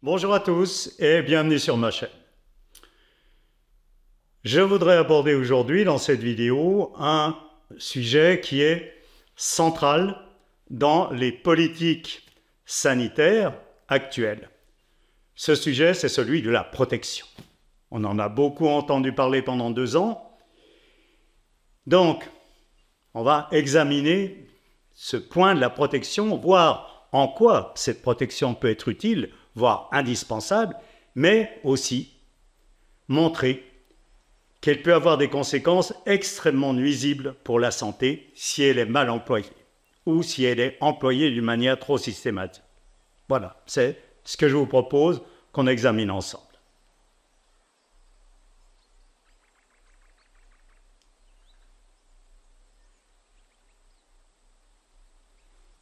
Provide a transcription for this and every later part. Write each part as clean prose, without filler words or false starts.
Bonjour à tous et bienvenue sur ma chaîne. Je voudrais aborder aujourd'hui dans cette vidéo un sujet qui est central dans les politiques sanitaires actuelles. Ce sujet, c'est celui de la protection. On en a beaucoup entendu parler pendant 2 ans. Donc, on va examiner ce point de la protection, voir en quoi cette protection peut être utile, voire indispensable, mais aussi montrer qu'elle peut avoir des conséquences extrêmement nuisibles pour la santé si elle est mal employée ou si elle est employée d'une manière trop systématique. Voilà, c'est ce que je vous propose qu'on examine ensemble.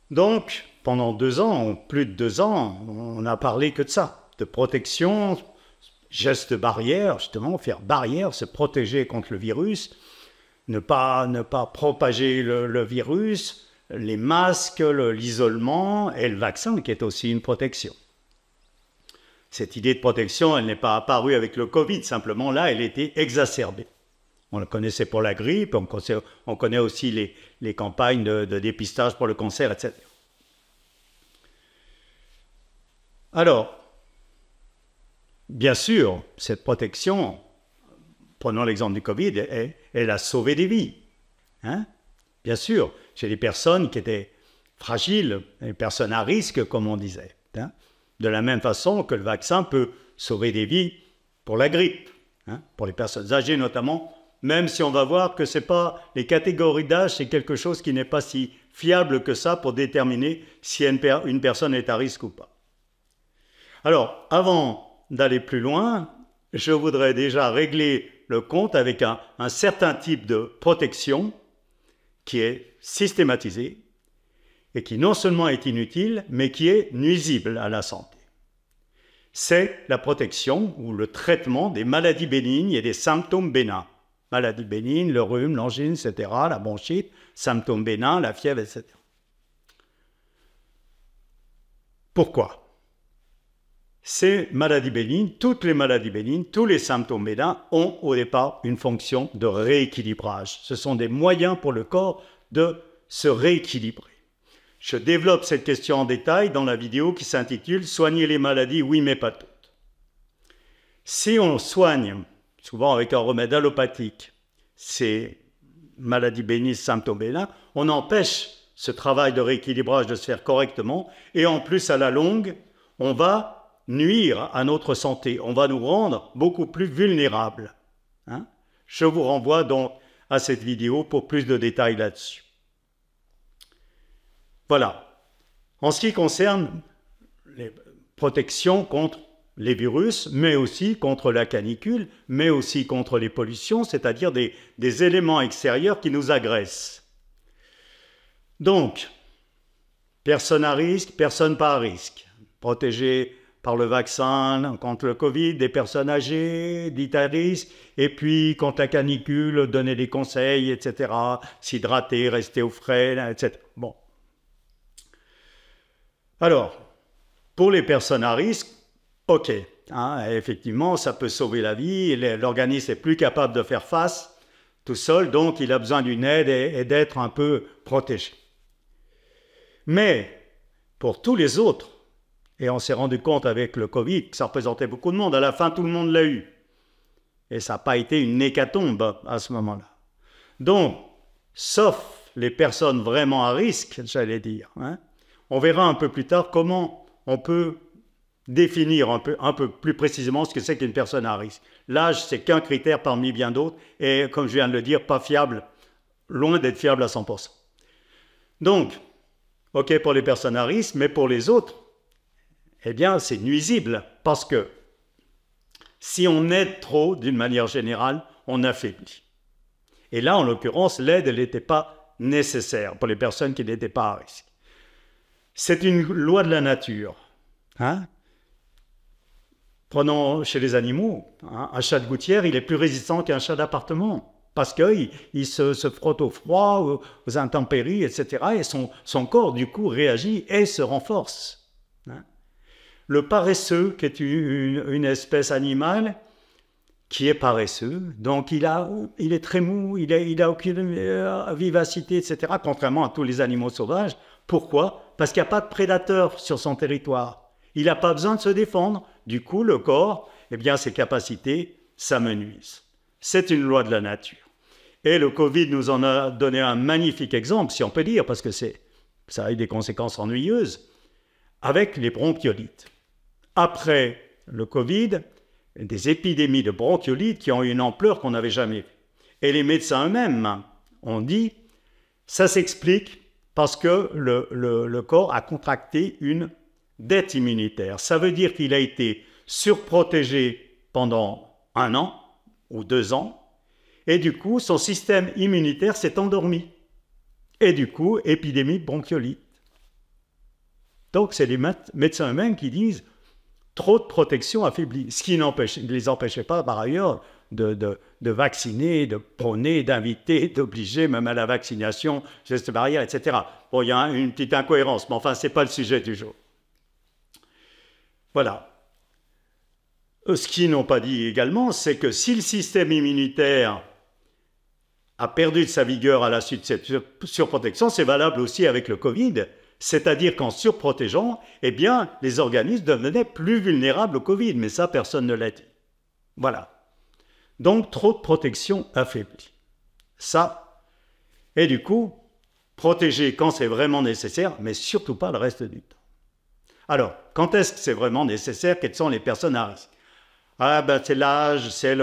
Donc, pendant 2 ans, plus de 2 ans, on n'a parlé que de ça, de protection, gestes barrières, justement, faire barrière, se protéger contre le virus, ne pas propager le virus, les masques, l'isolement et le vaccin qui est aussi une protection. Cette idée de protection, elle n'est pas apparue avec le Covid, simplement là, elle était exacerbée. On le connaissait pour la grippe, on connaît aussi les campagnes de dépistage pour le cancer, etc. Alors, bien sûr, cette protection, prenons l'exemple du Covid, elle a sauvé des vies. Hein? Bien sûr, chez des personnes qui étaient fragiles, des personnes à risque, comme on disait. Hein? De la même façon que le vaccin peut sauver des vies pour la grippe, hein? Pour les personnes âgées notamment, même si on va voir que c'est pas les catégories d'âge, c'est quelque chose qui n'est pas si fiable que ça pour déterminer si une personne est à risque ou pas. Alors, avant d'aller plus loin, je voudrais déjà régler le compte avec un certain type de protection qui est systématisé et qui non seulement est inutile, mais qui est nuisible à la santé. C'est la protection ou le traitement des maladies bénignes et des symptômes bénins. Maladies bénignes, le rhume, l'angine, etc., la bronchite, symptômes bénins, la fièvre, etc. Pourquoi ? Ces maladies bénignes, toutes les maladies bénignes, tous les symptômes bénins ont au départ une fonction de rééquilibrage. Ce sont des moyens pour le corps de se rééquilibrer. Je développe cette question en détail dans la vidéo qui s'intitule « Soigner les maladies, oui mais pas toutes ». Si on soigne, souvent avec un remède allopathique, ces maladies bénignes, symptômes bénins, on empêche ce travail de rééquilibrage de se faire correctement et en plus à la longue, on va nuire à notre santé, on va nous rendre beaucoup plus vulnérables. Hein? Je vous renvoie donc à cette vidéo pour plus de détails là-dessus. Voilà. En ce qui concerne les protections contre les virus, mais aussi contre la canicule, mais aussi contre les pollutions, c'est-à-dire des éléments extérieurs qui nous agressent. Donc, personne à risque, personne pas à risque. Protéger par le vaccin contre le Covid, des personnes âgées, dites à risque, et puis contre la canicule, donner des conseils, etc., s'hydrater, rester au frais, etc. Bon. Alors, pour les personnes à risque, ok, hein, effectivement, ça peut sauver la vie, l'organisme est plus capable de faire face tout seul, donc il a besoin d'une aide et d'être un peu protégé. Mais, pour tous les autres, et on s'est rendu compte avec le Covid que ça représentait beaucoup de monde. À la fin, tout le monde l'a eu. Et ça n'a pas été une hécatombe à ce moment-là. Donc, sauf les personnes vraiment à risque, j'allais dire, hein, on verra un peu plus tard comment on peut définir un peu plus précisément ce que c'est qu'une personne à risque. L'âge, c'est qu'un critère parmi bien d'autres, et comme je viens de le dire, pas fiable, loin d'être fiable à 100%. Donc, ok pour les personnes à risque, mais pour les autres, eh bien, c'est nuisible parce que si on aide trop, d'une manière générale, on affaiblit. Et là, en l'occurrence, l'aide, elle n'était pas nécessaire pour les personnes qui n'étaient pas à risque. C'est une loi de la nature. Hein? Prenons chez les animaux, hein, un chat de gouttière, il est plus résistant qu'un chat d'appartement parce qu'il se frotte au froid, aux intempéries, etc. Et son corps, du coup, réagit et se renforce. Hein? le paresseux, qui est une espèce animale, qui est paresseux, donc il est très mou, il a aucune vivacité, etc., contrairement à tous les animaux sauvages. Pourquoi? Parce qu'il n'y a pas de prédateur sur son territoire. Il n'a pas besoin de se défendre. Du coup, le corps, eh bien, ses capacités s'amenuisent. C'est une loi de la nature. Et le Covid nous en a donné un magnifique exemple, si on peut dire, parce que ça a eu des conséquences ennuyeuses, avec les bronchiolites. Après le Covid, des épidémies de bronchiolite qui ont eu une ampleur qu'on n'avait jamais vue. Et les médecins eux-mêmes ont dit, ça s'explique parce que le corps a contracté une dette immunitaire. Ça veut dire qu'il a été surprotégé pendant 1 an ou 2 ans, et du coup, son système immunitaire s'est endormi. Et du coup, épidémie de bronchiolite. Donc, c'est les médecins eux-mêmes qui disent trop de protection affaiblie, ce qui ne les empêchait pas, par ailleurs, de vacciner, de prôner, d'inviter, d'obliger même à la vaccination, gestes barrières, etc. Bon, il y a une petite incohérence, mais enfin, ce n'est pas le sujet du jour. Voilà. Ce qu'ils n'ont pas dit également, c'est que si le système immunitaire a perdu de sa vigueur à la suite de cette surprotection, c'est valable aussi avec le Covid, c'est-à-dire qu'en surprotégeant, eh bien, les organismes devenaient plus vulnérables au Covid, mais ça, personne ne l'a dit. Voilà. Donc, trop de protection affaiblie. Ça, et du coup, protéger quand c'est vraiment nécessaire, mais surtout pas le reste du temps. Alors, quand est-ce que c'est vraiment nécessaire? Quelles sont les personnes à risque? Ah ben c'est l'âge, c'est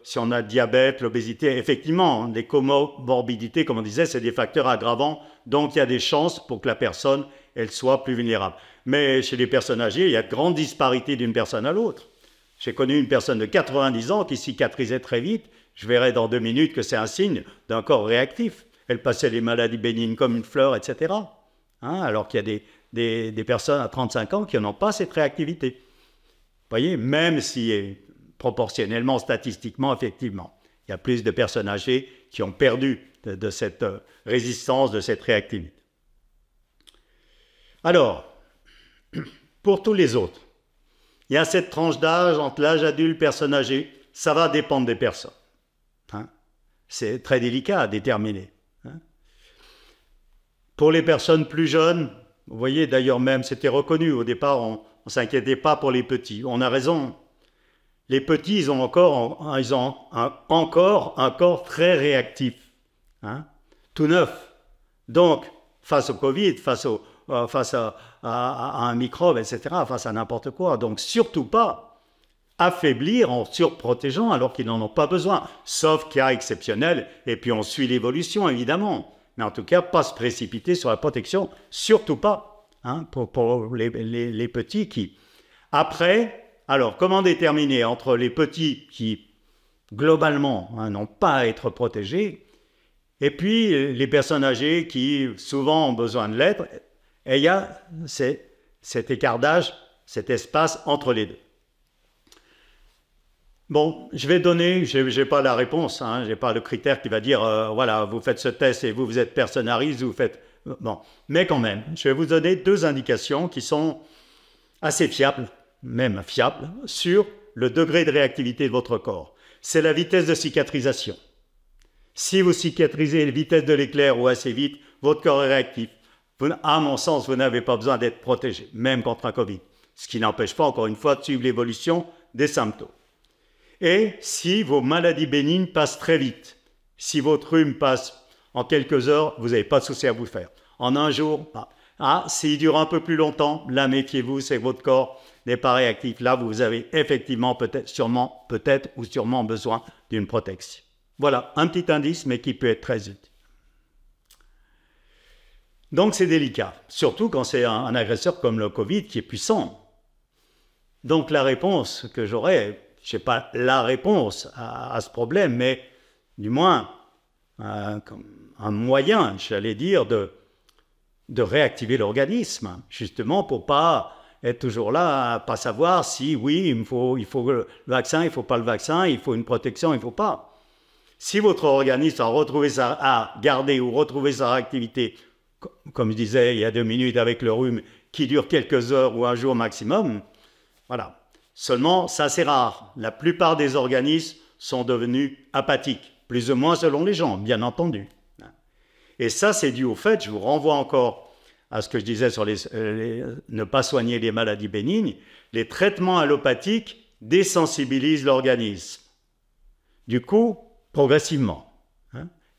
si on a le diabète, l'obésité, effectivement, les comorbidités, comme on disait, c'est des facteurs aggravants, donc il y a des chances pour que la personne, elle soit plus vulnérable. Mais chez les personnes âgées, il y a de grandes disparités d'une personne à l'autre. J'ai connu une personne de 90 ans qui cicatrisait très vite, je verrai dans 2 minutes que c'est un signe d'un corps réactif. Elle passait les maladies bénignes comme une fleur, etc. Hein, alors qu'il y a des personnes à 35 ans qui n'ont pas cette réactivité. Vous voyez, même si proportionnellement, statistiquement, effectivement, il y a plus de personnes âgées qui ont perdu de cette résistance, de cette réactivité. Alors, pour tous les autres, il y a cette tranche d'âge entre l'âge adulte, personne âgée, ça va dépendre des personnes. Hein? C'est très délicat à déterminer. Hein? Pour les personnes plus jeunes, vous voyez d'ailleurs même, c'était reconnu au départ, on ne s'inquiétait pas pour les petits. On a raison. Les petits, ils ont encore un corps très réactif, hein, tout neuf. Donc, face au Covid, face à un microbe, etc., face à n'importe quoi. Donc, surtout pas affaiblir en surprotégeant alors qu'ils n'en ont pas besoin. Sauf cas exceptionnel, et puis on suit l'évolution, évidemment. Mais en tout cas, pas se précipiter sur la protection, surtout pas. Hein, pour les petits qui... Après, alors, comment déterminer entre les petits qui, globalement, hein, n'ont pas à être protégés, et puis les personnes âgées qui, souvent, ont besoin de l'être, et il y a cet écart d'âge, cet espace entre les deux. Bon, je vais donner, je n'ai pas la réponse, hein, je n'ai pas le critère qui va dire, voilà, vous faites ce test et vous êtes personne à risque, vous faites... Bon, mais quand même, je vais vous donner 2 indications qui sont assez fiables, même fiables, sur le degré de réactivité de votre corps. C'est la vitesse de cicatrisation. Si vous cicatrisez à la vitesse de l'éclair ou assez vite, votre corps est réactif. À mon sens, vous n'avez pas besoin d'être protégé, même contre un Covid. Ce qui n'empêche pas, encore une fois, de suivre l'évolution des symptômes. Et si vos maladies bénignes passent très vite, si votre rhume passe en quelques heures, vous n'avez pas de souci à vous faire. En un jour, pas. Ah, s'il dure un peu plus longtemps, là, méfiez-vous, c'est que votre corps n'est pas réactif. Là, vous avez effectivement peut-être ou sûrement besoin d'une protection. Voilà, un petit indice, mais qui peut être très utile. Donc, c'est délicat, surtout quand c'est un agresseur comme le Covid qui est puissant. Donc, la réponse que j'aurais, je n'ai pas la réponse à ce problème, mais du moins un moyen, j'allais dire, de réactiver l'organisme, justement pour pas être toujours là, à pas savoir si oui, il faut le vaccin, il ne faut pas le vaccin, il faut une protection, il ne faut pas. Si votre organisme a gardé ou retrouvé sa réactivité, comme je disais il y a 2 minutes avec le rhume, qui dure quelques heures ou un jour maximum, Voilà. Seulement, ça c'est rare. La plupart des organismes sont devenus apathiques, plus ou moins selon les gens, bien entendu. Et ça, c'est dû au fait, je vous renvoie encore à ce que je disais sur ne pas soigner les maladies bénignes, les traitements allopathiques désensibilisent l'organisme. Du coup, progressivement.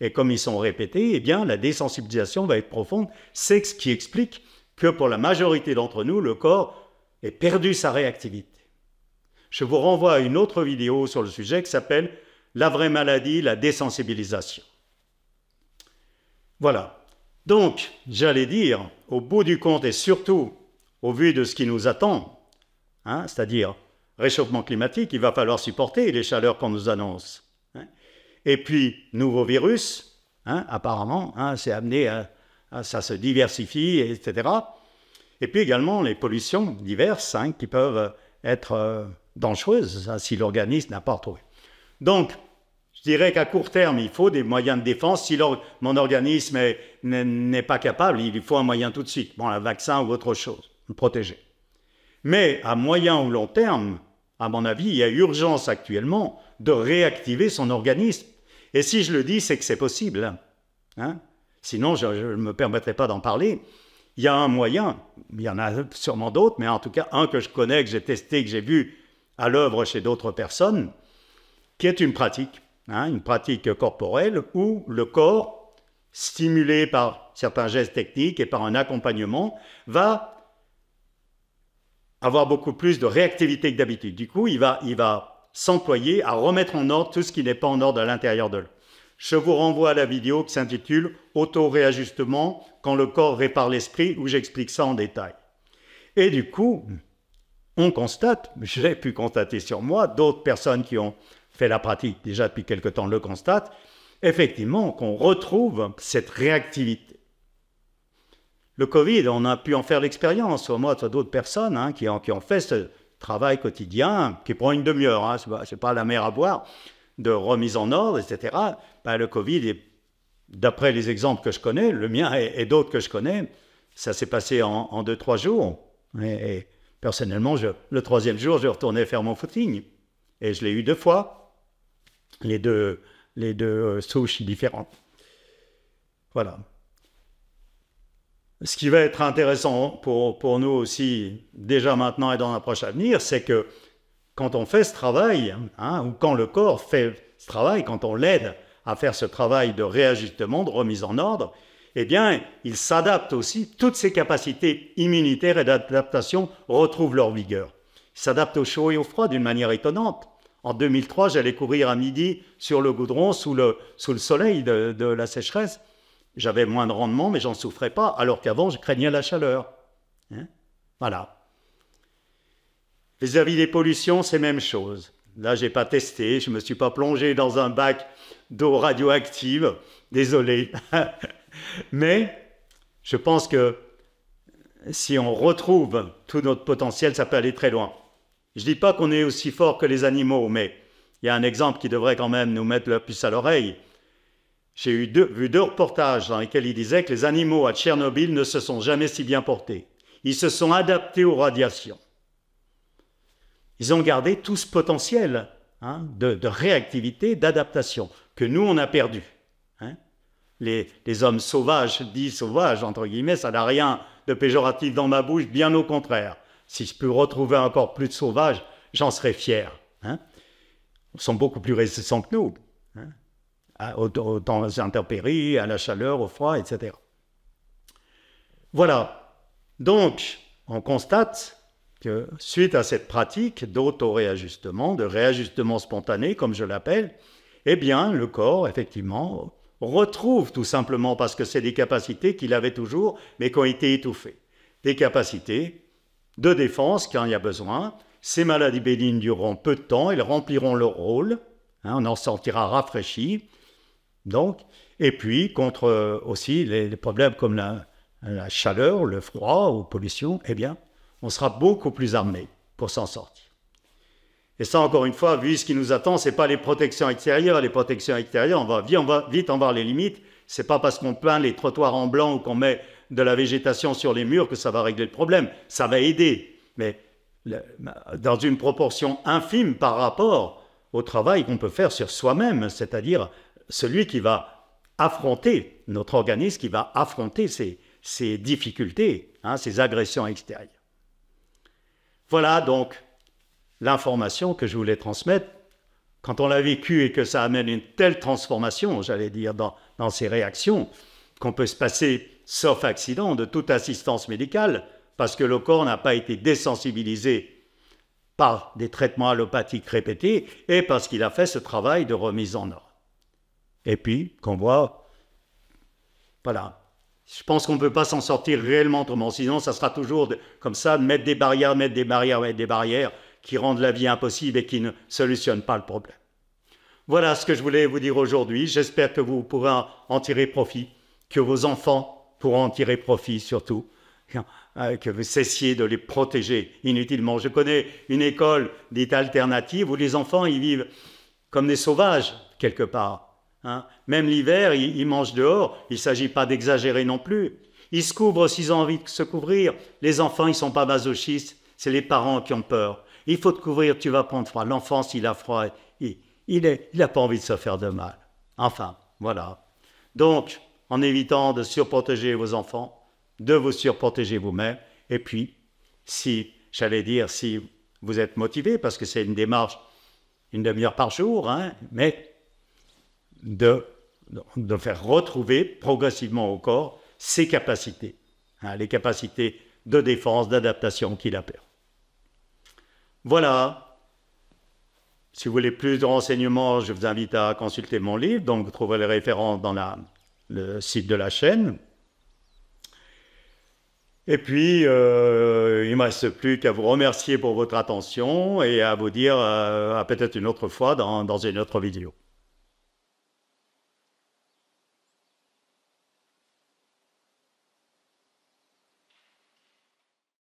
Et comme ils sont répétés, eh bien, la désensibilisation va être profonde. C'est ce qui explique que pour la majorité d'entre nous, le corps ait perdu sa réactivité. Je vous renvoie à une autre vidéo sur le sujet qui s'appelle « La vraie maladie, la désensibilisation ». Voilà. Donc, j'allais dire, au bout du compte et surtout au vu de ce qui nous attend, c'est-à-dire réchauffement climatique, il va falloir supporter les chaleurs qu'on nous annonce. Et puis, nouveau virus, apparemment, c'est amené à ça se diversifie, etc. Et puis également les pollutions diverses qui peuvent être dangereuses si l'organisme n'a pas retrouvé. Donc, je dirais qu'à court terme, il faut des moyens de défense. Si mon organisme n'est pas capable, il faut un moyen tout de suite. Bon, un vaccin ou autre chose, me protéger. Mais à moyen ou long terme, à mon avis, il y a urgence actuellement de réactiver son organisme. Et si je le dis, c'est que c'est possible. Sinon, je ne me permettrai pas d'en parler. Il y a un moyen, il y en a sûrement d'autres, mais en tout cas un que je connais, que j'ai testé, que j'ai vu à l'œuvre chez d'autres personnes, qui est une pratique corporelle où le corps, stimulé par certains gestes techniques et par un accompagnement, va avoir beaucoup plus de réactivité que d'habitude. Du coup, il va s'employer à remettre en ordre tout ce qui n'est pas en ordre à l'intérieur de lui. Je vous renvoie à la vidéo qui s'intitule « Auto-réajustement, quand le corps répare l'esprit » où j'explique ça en détail. Et du coup, on constate, j'ai pu constater sur moi, d'autres personnes qui ont fait la pratique déjà depuis quelque temps le constatent, effectivement qu'on retrouve cette réactivité. Le Covid, on a pu en faire l'expérience, moi, d'autres personnes qui ont fait ce travail quotidien, qui prend une demi-heure, c'est pas la mer à boire, de remise en ordre, etc. Le Covid, d'après les exemples que je connais, le mien et d'autres que je connais, ça s'est passé en 2-3 jours. Et personnellement, le 3e jour, je retournais faire mon footing. Et je l'ai eu 2 fois, les deux souches différentes. Voilà. Ce qui va être intéressant pour nous aussi, déjà maintenant et dans l'approche à venir, c'est que quand on fait ce travail, ou quand le corps fait ce travail, quand on l'aide à faire ce travail de réajustement, de remise en ordre, eh bien, il s'adapte aussi, toutes ses capacités immunitaires et d'adaptation retrouvent leur vigueur. Il s'adapte au chaud et au froid d'une manière étonnante. En 2003, j'allais courir à midi sur le goudron sous le soleil de la sécheresse. J'avais moins de rendement, mais j'en souffrais pas, alors qu'avant, je craignais la chaleur. Voilà. Vis-à-vis des pollutions, c'est la même chose. Là, je n'ai pas testé, je ne me suis pas plongé dans un bac d'eau radioactive, désolé. Mais je pense que si on retrouve tout notre potentiel, ça peut aller très loin. Je ne dis pas qu'on est aussi fort que les animaux, mais il y a un exemple qui devrait quand même nous mettre la puce à l'oreille. J'ai vu 2 reportages dans lesquels il disait que les animaux à Tchernobyl ne se sont jamais si bien portés. Ils se sont adaptés aux radiations. Ils ont gardé tout ce potentiel de réactivité, d'adaptation, que nous, on a perdu. Les hommes sauvages, dits sauvages, entre guillemets, ça n'a rien de péjoratif dans ma bouche, bien au contraire. Si je peux retrouver encore plus de sauvages, j'en serais fier. Ils sont beaucoup plus résistants que nous. Aux intempéries, à la chaleur, au froid, etc. Voilà. Donc, on constate que suite à cette pratique d'auto-réajustement, de réajustement spontané, comme je l'appelle, eh bien, le corps, effectivement, retrouve tout simplement, parce que c'est des capacités qu'il avait toujours, mais qui ont été étouffées. Des capacités de défense quand il y a besoin. Ces maladies bénignes dureront peu de temps, elles rempliront leur rôle, on en sortira rafraîchi. Donc, et puis, contre aussi les problèmes comme la chaleur, le froid ou pollution, eh bien, on sera beaucoup plus armé pour s'en sortir. Et ça, encore une fois, vu ce qui nous attend, ce n'est pas les protections extérieures. Les protections extérieures, on va vite en voir les limites. Ce n'est pas parce qu'on peint les trottoirs en blanc ou qu'on met de la végétation sur les murs que ça va régler le problème. Ça va aider. Mais dans une proportion infime par rapport au travail qu'on peut faire sur soi-même, c'est-à-dire celui qui va affronter, notre organisme qui va affronter ces difficultés, ces agressions extérieures. Voilà donc l'information que je voulais transmettre. Quand on l'a vécu et que ça amène une telle transformation, j'allais dire, dans ces réactions, qu'on peut se passer, sauf accident, de toute assistance médicale, parce que le corps n'a pas été désensibilisé par des traitements allopathiques répétés et parce qu'il a fait ce travail de remise en ordre. Et puis, qu'on voit, voilà, je pense qu'on ne peut pas s'en sortir réellement autrement, sinon ça sera toujours comme ça, de mettre des barrières, mettre des barrières, mettre des barrières, qui rendent la vie impossible et qui ne solutionnent pas le problème. Voilà ce que je voulais vous dire aujourd'hui. J'espère que vous pourrez en tirer profit, que vos enfants pourront en tirer profit surtout, que vous cessiez de les protéger inutilement. Je connais une école dite alternative où les enfants ils vivent comme des sauvages quelque part. Même l'hiver, ils mangent dehors. Il ne s'agit pas d'exagérer non plus. Ils se couvrent s'ils ont envie de se couvrir. Les enfants, ils ne sont pas masochistes. C'est les parents qui ont peur. Il faut te couvrir, tu vas prendre froid. L'enfant, s'il a froid, il n'a pas envie de se faire de mal. Enfin, voilà. Donc, en évitant de surprotéger vos enfants, de vous surprotéger vous-même, et puis, si vous êtes motivé, parce que c'est une démarche, une demi-heure par jour, mais de faire retrouver progressivement au corps ses capacités, les capacités de défense, d'adaptation qu'il a perdu. Voilà. Si vous voulez plus de renseignements, je vous invite à consulter mon livre. Donc, vous trouverez les références dans le site de la chaîne. Et puis, il ne me reste plus qu'à vous remercier pour votre attention et à vous dire à peut-être une autre fois dans une autre vidéo.